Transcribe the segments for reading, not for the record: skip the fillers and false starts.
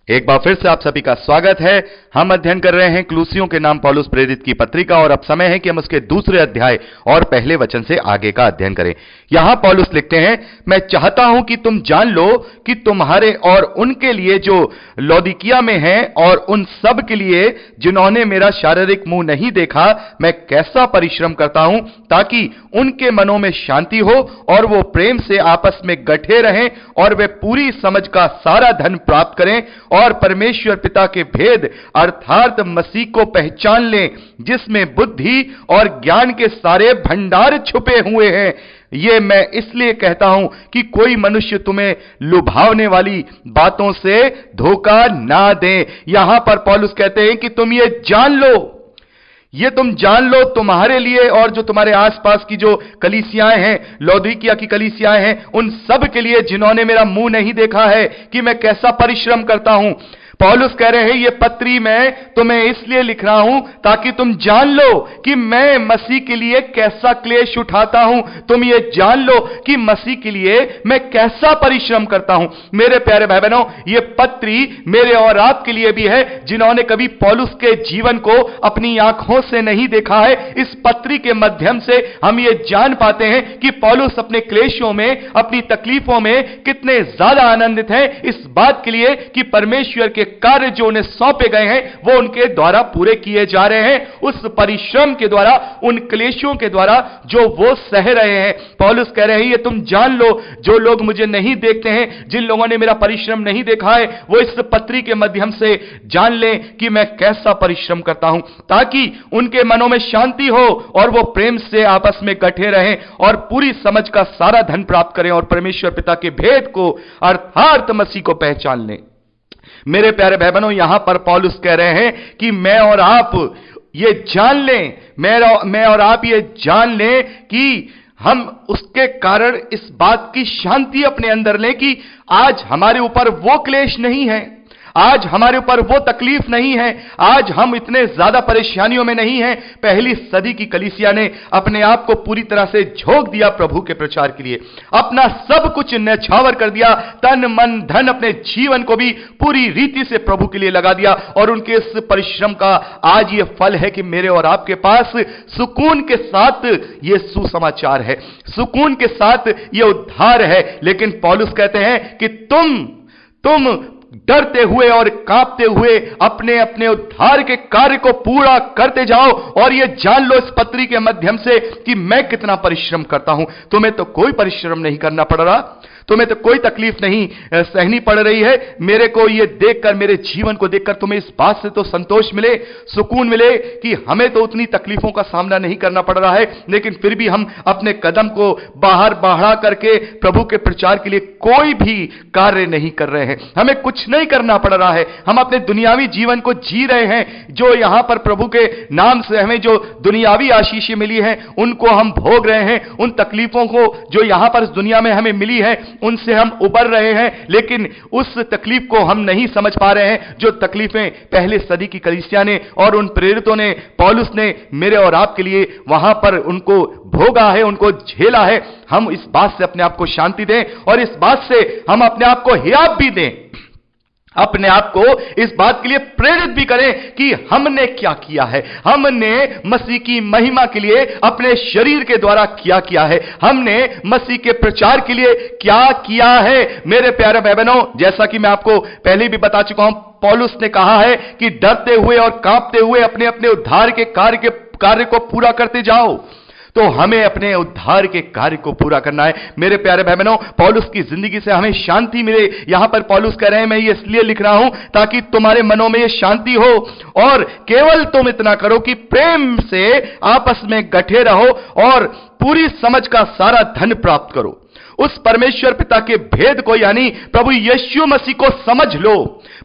एक बार फिर से आप सभी का स्वागत है। हम अध्ययन कर रहे हैं कुलुस्सियों के नाम पौलुस प्रेरित की पत्रिका और अब समय है कि हम उसके दूसरे अध्याय और पहले वचन से आगे का अध्ययन करें। यहां पौलुस लिखते हैं, मैं चाहता हूं कि तुम जान लो कि तुम्हारे और उनके लिए जो लौदीकिया में हैं और उन सब के लिए जिन्होंने मेरा शारीरिक मुंह नहीं देखा, मैं कैसा परिश्रम करता हूं ताकि उनके मनों में शांति हो और वो प्रेम से आपस में गठे रहें और वे पूरी समझ का सारा धन प्राप्त करें और परमेश्वर पिता के भेद अर्थात मसीह को पहचान लें, जिसमें बुद्धि और ज्ञान के सारे भंडार छुपे हुए हैं। ये मैं इसलिए कहता हूं कि कोई मनुष्य तुम्हें लुभावने वाली बातों से धोखा ना दे। यहां पर पौलुस कहते हैं कि तुम ये जान लो, ये तुम जान लो तुम्हारे लिए और जो तुम्हारे आसपास की जो कलीसियाएं हैं, लौदीकिया की कलीसियाएं हैं, उन सब के लिए जिन्होंने मेरा मुंह नहीं देखा है कि मैं कैसा परिश्रम करता हूं। पौलुस कह रहे हैं, ये पत्री मैं तुम्हें इसलिए लिख रहा हूं ताकि तुम जान लो कि मैं मसीह के लिए कैसा क्लेश उठाता हूं। तुम ये जान लो कि मसीह के लिए मैं कैसा परिश्रम करता हूं। मेरे प्यारे भाई बहनों, ये पत्री मेरे और आपके लिए भी है जिन्होंने कभी पौलुस के जीवन को अपनी आंखों से नहीं देखा है। इस पत्री के माध्यम से हम ये जान पाते हैं कि पौलुस अपने क्लेशों में, अपनी तकलीफों में कितने ज्यादा आनंदित हैं इस बात के लिए कि परमेश्वर के कार्य जो उन्हें सौंपे गए हैं वो उनके द्वारा पूरे किए जा रहे हैं। उस परिश्रम के द्वारा, उन क्लेशों के द्वारा जो वो सह रहे हैं। पौलुस कह रहे हैं, ये तुम जान लो, जो लोग मुझे नहीं देखते हैं, जिन लोगों ने मेरा परिश्रम नहीं देखा है, वो इस पत्री के माध्यम से जान लें कि मैं कैसा परिश्रम करता हूं, ताकि उनके मनों में शांति हो और वो प्रेम से आपस में गठे रहें और पूरी समझ का सारा धन प्राप्त करें और परमेश्वर पिता के भेद को अर्थात मसीह को पहचान लें। मेरे प्यारे भाई बहनों, यहां पर पौलुस कह रहे हैं कि मैं और आप ये जान लें, मैं और आप ये जान लें कि हम उसके कारण इस बात की शांति अपने अंदर लें कि आज हमारे ऊपर वो क्लेश नहीं है, आज हमारे ऊपर वो तकलीफ नहीं है, आज हम इतने ज्यादा परेशानियों में नहीं हैं। पहली सदी की कलीसिया ने अपने आप को पूरी तरह से झोंक दिया प्रभु के प्रचार के लिए, अपना सब कुछ न्यौछावर कर दिया, तन मन धन अपने जीवन को भी पूरी रीति से प्रभु के लिए लगा दिया और उनके इस परिश्रम का आज ये फल है कि मेरे और आपके पास सुकून के साथ ये सुसमाचार है, सुकून के साथ ये उद्धार है। लेकिन पौलुस कहते हैं कि तुम डरते हुए और कांपते हुए अपने अपने उद्धार के कार्य को पूरा करते जाओ और ये जान लो इस पत्री के माध्यम से कि मैं कितना परिश्रम करता हूं। तुम्हें तो कोई परिश्रम नहीं करना पड़ रहा, तुम्हें तो कोई तकलीफ नहीं सहनी पड़ रही है। मेरे को ये देखकर, मेरे जीवन को देखकर तुम्हें इस बात से तो संतोष मिले, सुकून मिले कि हमें तो उतनी तकलीफों का सामना नहीं करना पड़ रहा है, लेकिन फिर भी हम अपने कदम को बाहर बढ़ा करके प्रभु के प्रचार के लिए कोई भी कार्य नहीं कर रहे हैं। हमें कुछ नहीं करना पड़ रहा है, हम अपने दुनियावी जीवन को जी रहे हैं। जो यहां पर प्रभु के नाम से हमें जो दुनियावी आशीषें मिली हैं उनको हम भोग रहे हैं, उन तकलीफों को जो यहां पर इस दुनिया में हमें मिली है उनसे हम उबर रहे हैं, लेकिन उस तकलीफ को हम नहीं समझ पा रहे हैं जो तकलीफें पहले सदी की कलीसिया ने और उन प्रेरितों ने, पौलुस ने मेरे और आपके लिए वहां पर उनको भोगा है, उनको झेला है। हम इस बात से अपने आप को शांति दें और इस बात से हम अपने आप को हियाब भी दें, अपने आप को इस बात के लिए प्रेरित भी करें कि हमने क्या किया है, हमने मसीह की महिमा के लिए अपने शरीर के द्वारा क्या किया है, हमने मसीह के प्रचार के लिए क्या किया है। मेरे प्यारे भाई बहनों, जैसा कि मैं आपको पहले भी बता चुका हूं, पौलुस ने कहा है कि डरते हुए और कांपते हुए अपने अपने उद्धार के कार्य को पूरा करते जाओ। तो हमें अपने उद्धार के कार्य को पूरा करना है। मेरे प्यारे भाई बहनों, पौलुस की जिंदगी से हमें शांति मिले। यहां पर पौलुस कह रहे हैं, मैं ये इसलिए लिख रहा हूं ताकि तुम्हारे मनों में ये शांति हो और केवल तुम इतना करो कि प्रेम से आपस में गठे रहो और पूरी समझ का सारा धन प्राप्त करो। उस परमेश्वर पिता के भेद को, यानी प्रभु यीशु मसीह को समझ लो।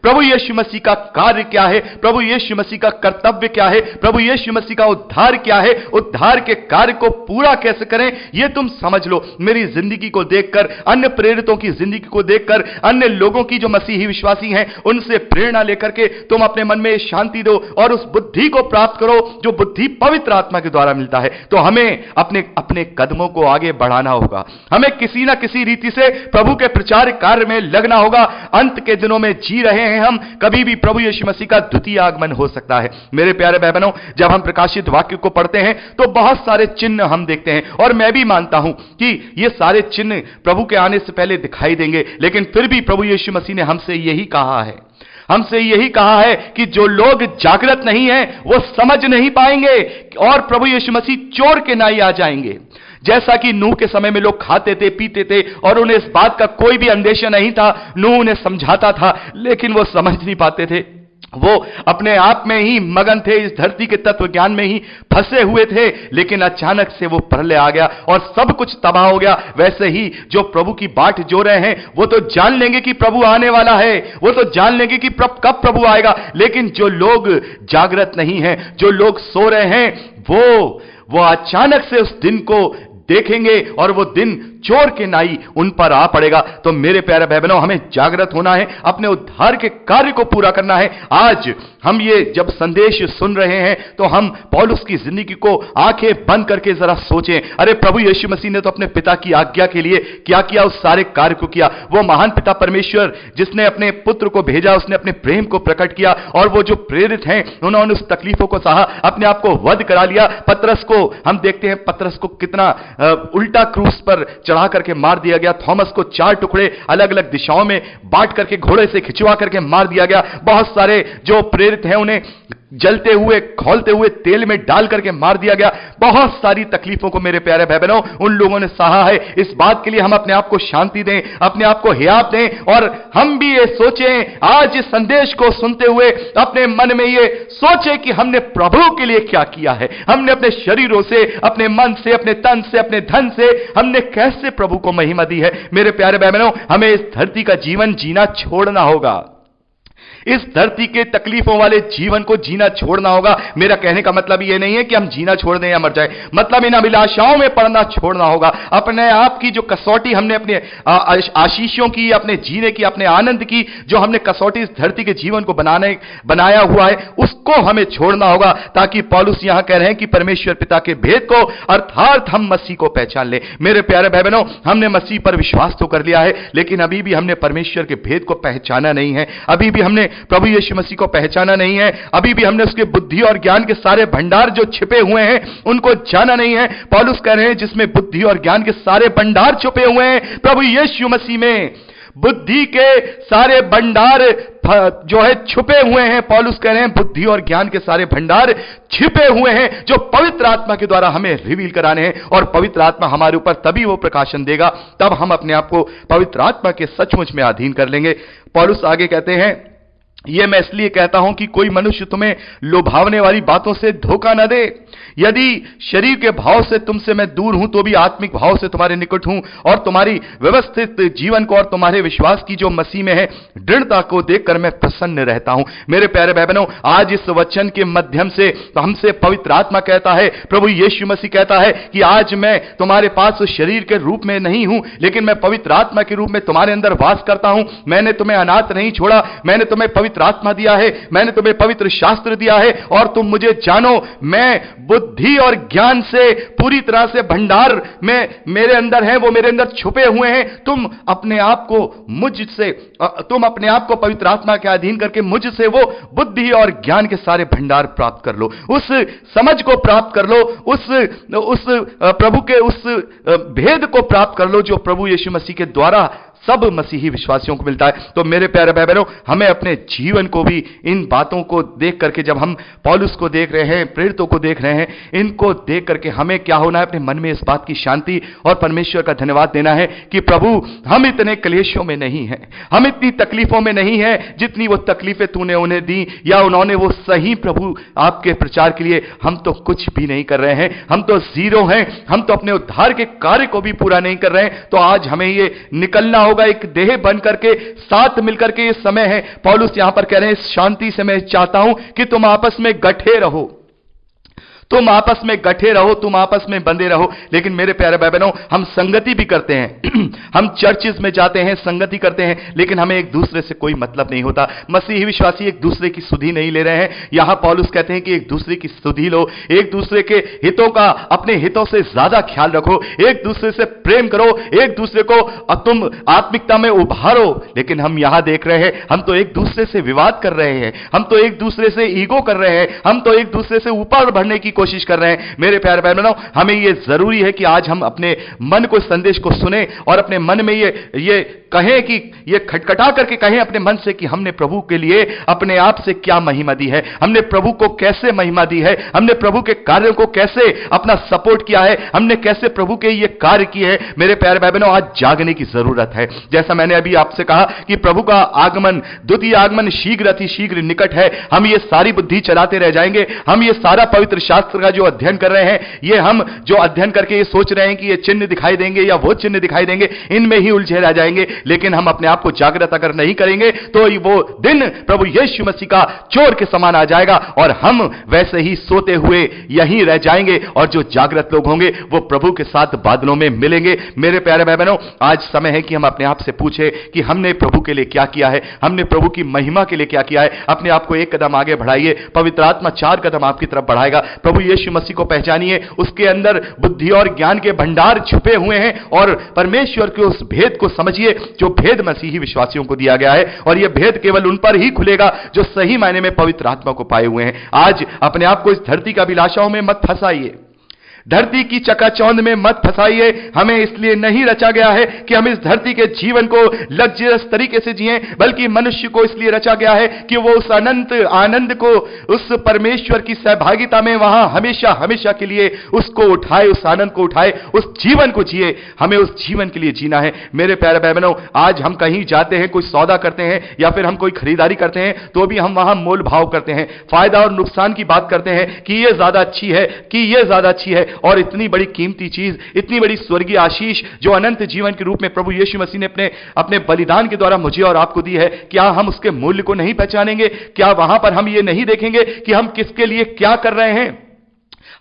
प्रभु यीशु मसीह का कार्य क्या है, प्रभु यीशु मसीह का कर्तव्य क्या है, प्रभु यीशु मसीह का उद्धार क्या है, उद्धार के कार्य को पूरा कैसे करें, यह तुम समझ लो। मेरी जिंदगी को देखकर, अन्य प्रेरितों की जिंदगी को देखकर, अन्य लोगों की जो मसीही विश्वासी हैं उनसे प्रेरणा लेकर के तुम अपने मन में शांति दो और उस बुद्धि को प्राप्त करो जो बुद्धि पवित्र आत्मा के द्वारा मिलता है। तो हमें अपने अपने कदमों को आगे बढ़ाना होगा, हमें किसी किसी ना किसी रीति से प्रभु के प्रचार कार्य में लगना होगा। अंत के दिनों में जी रहे हैं हम, कभी भी प्रभु यीशु मसीह का द्वितीय आगमन हो सकता है। मेरे प्यारे भाई बहनों, जब हम प्रकाशित वाक्य को पढ़ते हैं तो बहुत सारे चिन्ह हम देखते हैं, और मैं भी मानता हूं कि ये सारे चिन्ह प्रभु के आने से पहले दिखाई देंगे, लेकिन फिर भी प्रभु यीशु मसीह ने हमसे यही कहा है कि जो लोग जागृत नहीं हैं वो समझ नहीं पाएंगे, और प्रभु यीशु मसीह चोर के नाई आ जाएंगे। जैसा कि नूह के समय में लोग खाते थे, पीते थे, और उन्हें इस बात का कोई भी अंदेशा नहीं था। नूह उन्हें समझाता था, लेकिन वो समझ नहीं पाते थे। वो अपने आप में ही मगन थे, इस धरती के तत्व ज्ञान में ही फंसे हुए थे, लेकिन अचानक से वो प्रलय आ गया और सब कुछ तबाह हो गया। वैसे ही जो प्रभु की बाट जो रहे हैं वो तो जान लेंगे कि प्रभु आने वाला है, वो तो जान लेंगे कि कब प्रभु आएगा, लेकिन जो लोग जागृत नहीं हैं, जो लोग सो रहे हैं, वो अचानक से उस दिन को देखेंगे और वो दिन चोर के नाई उन पर आ पड़ेगा। तो मेरे प्यारे भाई बहनों, हमें जागृत होना है, अपने उद्धार के कार्य को पूरा करना है। आज हम ये जब संदेश सुन रहे हैं तो हम पौलुस की जिंदगी को आंखें बंद करके जरा सोचें। अरे प्रभु यीशु मसीह ने तो अपने पिता की आज्ञा के लिए क्या किया, उस सारे कार्य को किया। वो महान पिता परमेश्वर जिसने अपने पुत्र को भेजा, उसने अपने प्रेम को प्रकट किया, और वो जो प्रेरित हैं उन्होंने उस तकलीफों को सहा, अपने आप को वध करा लिया। पतरस को हम देखते हैं, पतरस को कितना उल्टा क्रूस पर चढ़ा करके मार दिया गया। थॉमस को 4 टुकड़े अलग अलग दिशाओं में बांट करके घोड़े से खिंचवा करके मार दिया गया। बहुत सारे जो प्रेरित हैं उन्हें जलते हुए खौलते हुए तेल में डाल करके मार दिया गया। बहुत सारी तकलीफों को मेरे प्यारे भाई बहनों उन लोगों ने सहा है। इस बात के लिए हम अपने आप को शांति दें, अपने आप को हियाव दें, और हम भी ये सोचें, आज इस संदेश को सुनते हुए अपने मन में ये सोचें कि हमने प्रभु के लिए क्या किया है। हमने अपने शरीरों से, अपने मन से, अपने तन से, अपने धन से हमने कैसे प्रभु को महिमा दी है। मेरे प्यारे भाई बहनों, हमें इस धरती का जीवन जीना छोड़ना होगा। इस धरती के तकलीफों वाले जीवन को जीना छोड़ना होगा। मेरा कहने का मतलब यह नहीं है कि हम जीना छोड़ दें या मर जाए, मतलब इन अभिलाषाओं में पड़ना छोड़ना होगा। अपने आप की जो कसौटी हमने अपने आशीषों की, अपने जीने की, अपने आनंद की जो हमने कसौटी इस धरती के जीवन को बनाया हुआ है, उसको हमें छोड़ना होगा, ताकि पौलुस यहां कह रहे हैं कि परमेश्वर पिता के भेद को, अर्थात हम मसीह को पहचान ले। मेरे प्यारे भाई बहनों, हमने मसीह पर विश्वास तो कर लिया है, लेकिन अभी भी हमने परमेश्वर के भेद को पहचाना नहीं है। अभी भी हमने प्रभु यीशु मसीह को पहचाना नहीं है। अभी भी हमने उसके बुद्धि और ज्ञान के सारे भंडार जो छिपे हुए हैं उनको जाना नहीं है। पौलुस कह रहे हैं जिसमें बुद्धि और ज्ञान के सारे भंडार छुपे हुए हैं, प्रभु यीशु मसीह में बुद्धि के सारे भंडार जो है छुपे हुए हैं। पौलुस कह रहे हैं बुद्धि और ज्ञान के सारे भंडार छिपे हुए हैं जो पवित्र आत्मा के द्वारा हमें रिवील कराने हैं, और पवित्र आत्मा हमारे ऊपर तभी वो प्रकाशन देगा, तब हम अपने आप को पवित्र आत्मा के सचमुच में अधीन कर लेंगे। पौलुस आगे कहते हैं, यह मैं इसलिए कहता हूं कि कोई मनुष्य तुम्हें लुभावने वाली बातों से धोखा न दे। यदि शरीर के भाव से तुमसे मैं दूर हूं तो भी आत्मिक भाव से तुम्हारे निकट हूं, और तुम्हारी व्यवस्थित जीवन को और तुम्हारे विश्वास की जो मसीह में है दृढ़ता को देखकर मैं प्रसन्न रहता हूं। मेरे प्यारे भाई बहनों, आज इस वचन के माध्यम से हमसे पवित्र आत्मा कहता है, प्रभु यीशु मसीह कहता है कि आज मैं तुम्हारे पास शरीर के रूप में नहीं हूं, लेकिन मैं पवित्र आत्मा के रूप में तुम्हारे अंदर वास करता हूं। मैंने तुम्हें अनाथ नहीं छोड़ा, मैंने तुम्हें पवित्र आत्मा दिया है, मैंने तुम्हें पवित्र शास्त्र दिया है, और तुम मुझे जानो, मैं बुद्धि और ज्ञान से पूरी तरह से भंडार में मेरे अंदर है, वो मेरे अंदर छुपे हुए हैं। तुम अपने आप को पवित्र आत्मा के अधीन करके मुझसे वो बुद्धि और ज्ञान के सारे भंडार प्राप्त कर लो, उस समझ को प्राप्त कर लो, उस प्रभु के उस भेद को प्राप्त कर लो जो प्रभु यीशु मसीह के द्वारा सब मसीही विश्वासियों को मिलता है। तो मेरे प्यारे भाई बहनों, हमें अपने जीवन को भी इन बातों को देख करके, जब हम पौलुस को देख रहे हैं, प्रेरितों को देख रहे हैं, इनको देख करके हमें क्या होना है, अपने मन में इस बात की शांति और परमेश्वर का धन्यवाद देना है कि प्रभु हम इतने क्लेशों में नहीं हैं, हम इतनी तकलीफों में नहीं हैं जितनी वो तकलीफें तूने उन्हें दी या उन्होंने वो सही प्रभु आपके प्रचार के लिए। हम तो कुछ भी नहीं कर रहे हैं, हम तो जीरो हैं, हम तो अपने उद्धार के कार्य को भी पूरा नहीं कर रहे हैं। तो आज हमें ये निकलना होगा, एक देह बन करके साथ मिलकर के। ये समय है, पौलुस यहां पर कह रहे हैं, शांति से मैं चाहता हूं कि तुम आपस में गठे रहो, तुम आपस में गठे रहो, तुम आपस में बंधे रहो। लेकिन मेरे प्यारे भाई बहनों, हम संगति भी करते हैं हम चर्चिस में जाते हैं, संगति करते हैं, लेकिन हमें एक दूसरे से कोई मतलब नहीं होता। मसीही विश्वासी एक दूसरे की सुधि नहीं ले रहे हैं। यहां पौलुस कहते हैं कि एक दूसरे की सुधि लो, एक दूसरे के हितों का अपने हितों से ज्यादा ख्याल रखो, एक दूसरे से प्रेम करो, एक दूसरे को तुम आत्मिकता में उभारो। लेकिन हम यहां देख रहे हैं, हम तो एक दूसरे से विवाद कर रहे हैं, हम तो एक दूसरे से ईगो कर रहे हैं, हम तो एक दूसरे से ऊपर बढ़ने की कोशिश कर रहे हैं। मेरे प्यारे भाई बहनों, हमें यह जरूरी है कि आज हम अपने मन को, संदेश को सुने और अपने मन में ये कहें कि ये खटखटा करके कहें अपने मन से कि हमने प्रभु के लिए अपने आप से क्या महिमा दी है, हमने प्रभु को कैसे महिमा दी है, हमने प्रभु के कार्यों को कैसे अपना सपोर्ट किया है, हमने कैसे प्रभु के ये कार्य किए हैं। मेरे प्यारे भाई बहनों, आज जागने की जरूरत है। जैसा मैंने अभी आपसे कहा कि प्रभु का आगमन, द्वितीय आगमन शीघ्र अति शीघ्र निकट है। हम ये सारी बुद्धि चलाते रह जाएंगे, हम ये सारा पवित्र शास्त्र का जो अध्ययन कर रहे हैं, ये हम जो अध्ययन करके ये सोच रहे हैं कि ये चिन्ह दिखाई देंगे या वो चिन्ह दिखाई देंगे, इनमें ही उलझे रह जाएंगे। लेकिन हम अपने आप को जागृत अगर नहीं करेंगे तो वो दिन प्रभु यीशु मसीह का चोर के समान आ जाएगा और हम वैसे ही सोते हुए यहीं रह जाएंगे, और जो जागृत लोग होंगे वो प्रभु के साथ बादलों में मिलेंगे। मेरे प्यारे भाई बहनों, आज समय है कि हम अपने आप से पूछें कि हमने प्रभु के लिए क्या किया है, हमने प्रभु की महिमा के लिए क्या किया है। अपने आप को एक कदम आगे बढ़ाइए, पवित्र आत्मा 4 कदम आपकी तरफ बढ़ाएगा। प्रभु यीशु मसीह को पहचानिए, उसके अंदर बुद्धि और ज्ञान के भंडार छुपे हुए हैं, और परमेश्वर के उस भेद को समझिए जो भेद मसीही विश्वासियों को दिया गया है, और यह भेद केवल उन पर ही खुलेगा जो सही मायने में पवित्र आत्मा को पाए हुए हैं। आज अपने आप को इस धरती का अभिलाषाओं में मत फंसाइए, धरती की चकाचौंध में मत फंसाइए। हमें इसलिए नहीं रचा गया है कि हम इस धरती के जीवन को लग्जरियस तरीके से जिएं, बल्कि मनुष्य को इसलिए रचा गया है कि वो उस अनंत आनंद को, उस परमेश्वर की सहभागिता में वहां हमेशा हमेशा के लिए उसको उठाए, उस आनंद को उठाए, उस जीवन को जिए। हमें उस जीवन के लिए जीना है। मेरे प्यारे भाई बहनों, आज हम कहीं जाते हैं, कोई सौदा करते हैं या फिर हम कोई खरीदारी करते हैं, तो भी हम वहां मोल भाव करते हैं, फायदा और नुकसान की बात करते हैं कि यह ज्यादा अच्छी है, कि यह ज्यादा अच्छी है। और इतनी बड़ी कीमती चीज, इतनी बड़ी स्वर्गीय आशीष जो अनंत जीवन के रूप में प्रभु यीशु मसीह ने अपने बलिदान के द्वारा मुझे और आपको दी है, क्या हम उसके मूल्य को नहीं पहचानेंगे? क्या वहां पर हम ये नहीं देखेंगे कि हम किसके लिए क्या कर रहे हैं?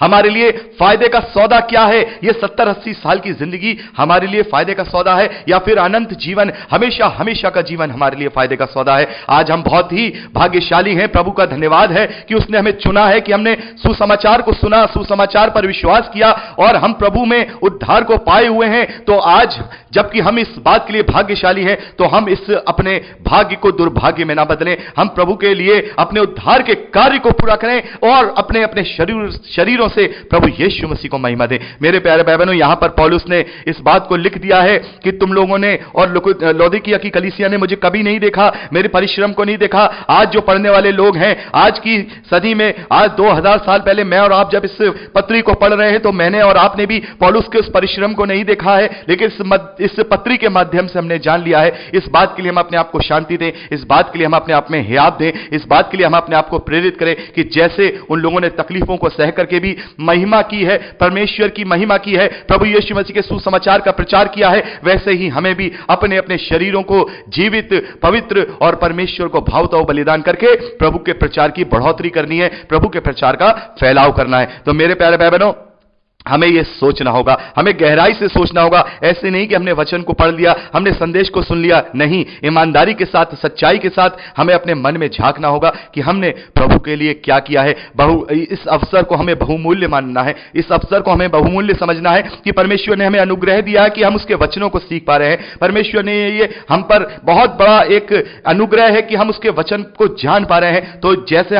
हमारे लिए फायदे का सौदा क्या है? ये 70-80 साल की जिंदगी हमारे लिए फायदे का सौदा है, या फिर अनंत जीवन, हमेशा हमेशा का जीवन हमारे लिए फायदे का सौदा है? आज हम बहुत ही भाग्यशाली हैं। प्रभु का धन्यवाद है कि उसने हमें चुना है, कि हमने सुसमाचार को सुना, सुसमाचार पर विश्वास किया और हम प्रभु में उद्धार को पाए हुए हैं। तो आज जबकि हम इस बात के लिए भाग्यशाली हैं, तो हम इस अपने भाग्य को दुर्भाग्य में ना बदलें। हम प्रभु के लिए अपने उद्धार के कार्य को पूरा करें और अपने अपने शरीरों से प्रभु यीशु मसीह को महिमा दें। मेरे प्यारे भाई बहनों, यहां पर पौलुस ने इस बात को लिख दिया है कि तुम लोगों ने और लौदीकिया की कलीसिया ने मुझे कभी नहीं देखा, मेरे परिश्रम को नहीं देखा। आज जो पढ़ने वाले लोग हैं, आज की सदी में, आज 2000 साल पहले मैं और आप जब इस पत्री को पढ़ रहे हैं, तो मैंने और आपने भी पौलुस के उस परिश्रम को नहीं देखा है, लेकिन इस पत्री के माध्यम से हमने जान लिया है। इस बात के लिए हम अपने आप को शांति दें, इस बात के लिए हम अपने आप में हियाव दें, इस बात के लिए हम अपने आप को प्रेरित करें कि जैसे उन लोगों ने तकलीफों को सह करके भी महिमा की है, परमेश्वर की महिमा की है, प्रभु यीशु मसीह के सुसमाचार का प्रचार किया है, वैसे ही हमें भी अपने अपने शरीरों को जीवित, पवित्र और परमेश्वर को भावता बलिदान करके प्रभु के प्रचार की बढ़ोतरी करनी है, प्रभु के प्रचार का फैलाव करना है। तो मेरे प्यारे भाई बहनों, हमें यह सोचना होगा, हमें गहराई से सोचना होगा। ऐसे नहीं कि हमने वचन को पढ़ लिया, हमने संदेश को सुन लिया, नहीं, ईमानदारी के साथ, सच्चाई के साथ हमें अपने मन में झांकना होगा कि हमने प्रभु के लिए क्या किया है। इस अवसर को हमें बहुमूल्य मानना है, इस अवसर को हमें बहुमूल्य समझना है कि परमेश्वर ने हमें अनुग्रह दिया है कि हम उसके वचनों को सीख पा रहे हैं। परमेश्वर ने ये हम पर बहुत बड़ा एक अनुग्रह है कि हम उसके वचन को जान पा रहे हैं। तो जैसे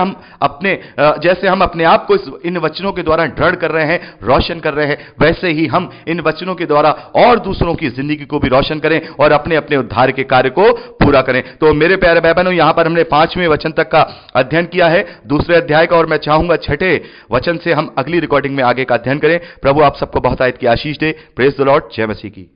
हम अपने आप को इन वचनों के द्वारा दृढ़ कर रहे हैं, रोशन कर रहे हैं, वैसे ही हम इन वचनों के द्वारा और दूसरों की जिंदगी को भी रोशन करें और अपने अपने उद्धार के कार्य को पूरा करें। तो मेरे प्यारे भाई बहनों, यहां पर हमने 5वें वचन तक का अध्ययन किया है, दूसरे अध्याय का, और मैं चाहूंगा 6ठे वचन से हम अगली रिकॉर्डिंग में आगे का अध्ययन करें। प्रभु आप सबको बहुत आयत की आशीष दे। Praise the Lord. जय मसीह की।